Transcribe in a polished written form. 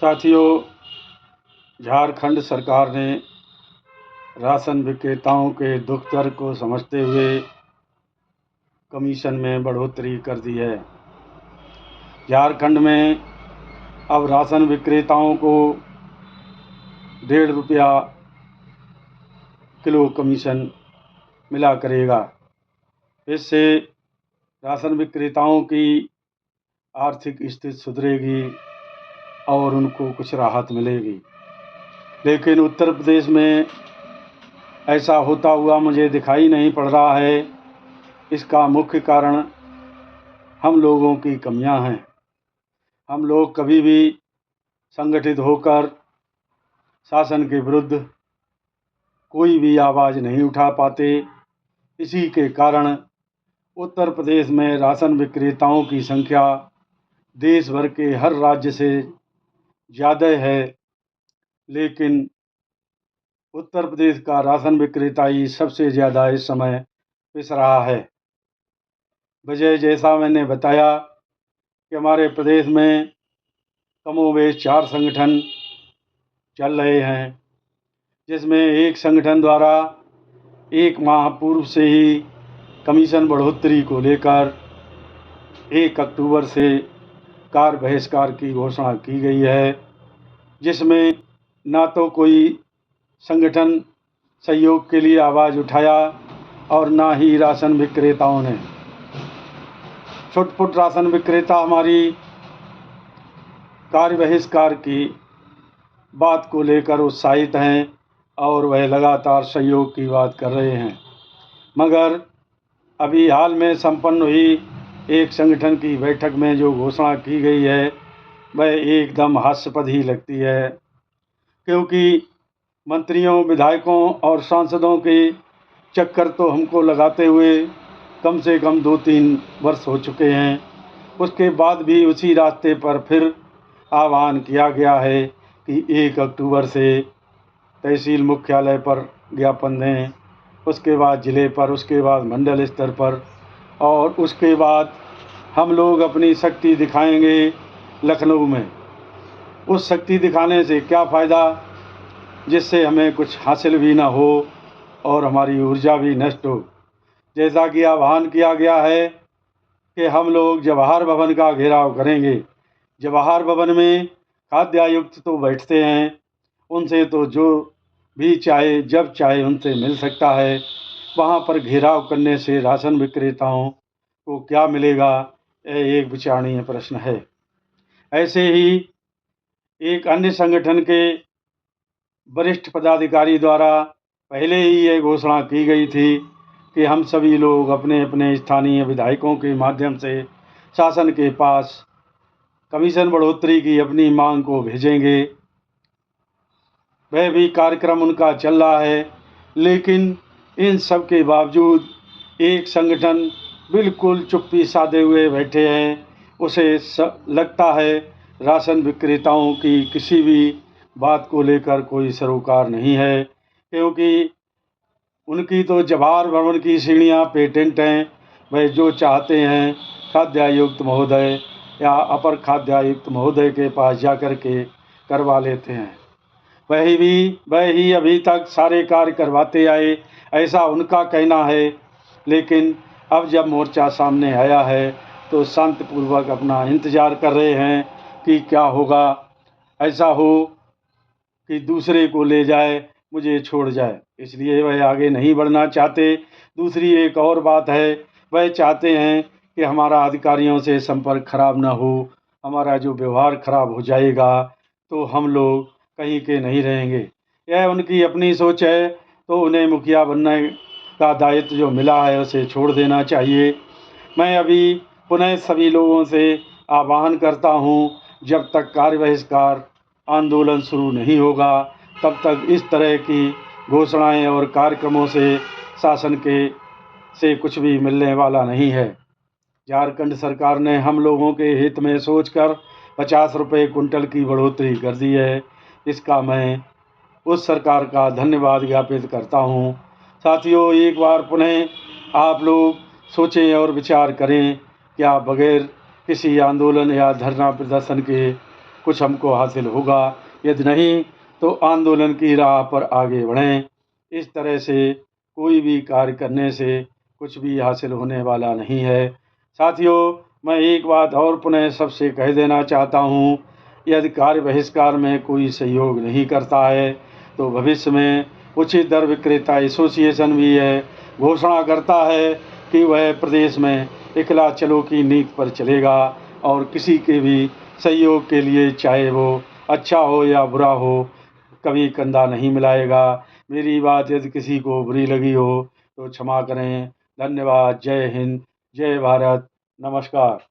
साथियों, झारखंड सरकार ने राशन विक्रेताओं के दुख दर्द को समझते हुए कमीशन में बढ़ोतरी कर दी है। झारखंड में अब राशन विक्रेताओं को 1.5 रुपया किलो कमीशन मिला करेगा। इससे राशन विक्रेताओं की आर्थिक स्थिति सुधरेगी और उनको कुछ राहत मिलेगी। लेकिन उत्तर प्रदेश में ऐसा होता हुआ मुझे दिखाई नहीं पड़ रहा है। इसका मुख्य कारण हम लोगों की कमियां हैं। हम लोग कभी भी संगठित होकर शासन के विरुद्ध कोई भी आवाज़ नहीं उठा पाते। इसी के कारण उत्तर प्रदेश में राशन विक्रेताओं की संख्या देश भर के हर राज्य से ज़्यादा है, लेकिन उत्तर प्रदेश का राशन विक्रेता ही सबसे ज़्यादा इस समय पिस रहा है। वजह जैसा मैंने बताया कि हमारे प्रदेश में कमोवेश 4 संगठन चल रहे हैं, जिसमें एक संगठन द्वारा 1 माह पूर्व से ही कमीशन बढ़ोतरी को लेकर 1 अक्टूबर से कार्य बहिष्कार की घोषणा की गई है, जिसमें ना तो कोई संगठन सहयोग के लिए आवाज़ उठाया और ना ही राशन विक्रेताओं ने। छुटपुट राशन विक्रेता हमारी कार्य बहिष्कार की बात को लेकर उत्साहित हैं और वह लगातार सहयोग की बात कर रहे हैं। मगर अभी हाल में संपन्न हुई एक संगठन की बैठक में जो घोषणा की गई है वह एकदम हास्यास्पद ही लगती है, क्योंकि मंत्रियों, विधायकों और सांसदों के चक्कर तो हमको लगाते हुए कम से कम 2-3 वर्ष हो चुके हैं। उसके बाद भी उसी रास्ते पर फिर आह्वान किया गया है कि 1 अक्टूबर से तहसील मुख्यालय पर ज्ञापन दें, उसके बाद ज़िले पर, उसके बाद मंडल स्तर पर, और उसके बाद हम लोग अपनी शक्ति दिखाएंगे लखनऊ में। उस शक्ति दिखाने से क्या फ़ायदा जिससे हमें कुछ हासिल भी ना हो और हमारी ऊर्जा भी नष्ट हो। जैसा कि आह्वान किया गया है कि हम लोग जवाहर भवन का घेराव करेंगे। जवाहर भवन में खाद्य आयुक्त तो बैठते हैं, उनसे तो जो भी चाहे जब चाहे उनसे मिल सकता है। वहाँ पर घेराव करने से राशन विक्रेताओं को क्या मिलेगा, यह एक विचारणीय प्रश्न है। ऐसे ही एक अन्य संगठन के वरिष्ठ पदाधिकारी द्वारा पहले ही यह घोषणा की गई थी कि हम सभी लोग अपने अपने स्थानीय विधायकों के माध्यम से शासन के पास कमीशन बढ़ोतरी की अपनी मांग को भेजेंगे। वह भी कार्यक्रम उनका चल रहा है, लेकिन इन सब के बावजूद एक संगठन बिल्कुल चुप्पी साधे हुए बैठे हैं। उसे लगता है राशन विक्रेताओं की किसी भी बात को लेकर कोई सरोकार नहीं है, क्योंकि उनकी तो जवाहर भवन की सीढ़ियाँ पेटेंट हैं। वह जो चाहते हैं खाद्य आयुक्त महोदय या अपर खाद्य आयुक्त महोदय के पास जा कर के करवा लेते हैं। वह ही अभी तक सारे कार्य करवाते आए, ऐसा उनका कहना है। लेकिन अब जब मोर्चा सामने आया है तो शांतिपूर्वक अपना इंतज़ार कर रहे हैं कि क्या होगा। ऐसा हो कि दूसरे को ले जाए, मुझे छोड़ जाए, इसलिए वह आगे नहीं बढ़ना चाहते। दूसरी एक और बात है, वह चाहते हैं कि हमारा अधिकारियों से संपर्क खराब ना हो। हमारा जो व्यवहार खराब हो जाएगा तो हम लोग कहीं के नहीं रहेंगे। यह उनकी अपनी सोच है, तो उन्हें मुखिया बनने का दायित्व जो मिला है उसे छोड़ देना चाहिए। मैं अभी पुनः सभी लोगों से आह्वान करता हूँ, जब तक कार्य बहिष्कार आंदोलन शुरू नहीं होगा तब तक इस तरह की घोषणाएं और कार्यक्रमों से शासन से कुछ भी मिलने वाला नहीं है। झारखंड सरकार ने हम लोगों के हित में सोचकर 50 रुपये कुंटल की बढ़ोतरी कर दी है। इसका मैं उस सरकार का धन्यवाद ज्ञापित करता हूँ। साथियों, एक बार पुनः आप लोग सोचें और विचार करें, क्या बगैर किसी आंदोलन या धरना प्रदर्शन के कुछ हमको हासिल होगा, यदि नहीं तो आंदोलन की राह पर आगे बढ़ें। इस तरह से कोई भी कार्य करने से कुछ भी हासिल होने वाला नहीं है। साथियों, मैं एक बात और पुनः सबसे कह देना चाहता हूँ, यदि कार्य बहिष्कार में कोई सहयोग नहीं करता है तो भविष्य में उचित दर विक्रेता एसोसिएशन भी यह घोषणा करता है कि वह प्रदेश में इकला चलो की नीति पर चलेगा और किसी के भी सहयोग के लिए, चाहे वो अच्छा हो या बुरा हो, कभी कंधा नहीं मिलाएगा। मेरी बात यदि किसी को बुरी लगी हो तो क्षमा करें। धन्यवाद। जय हिंद, जय भारत, नमस्कार।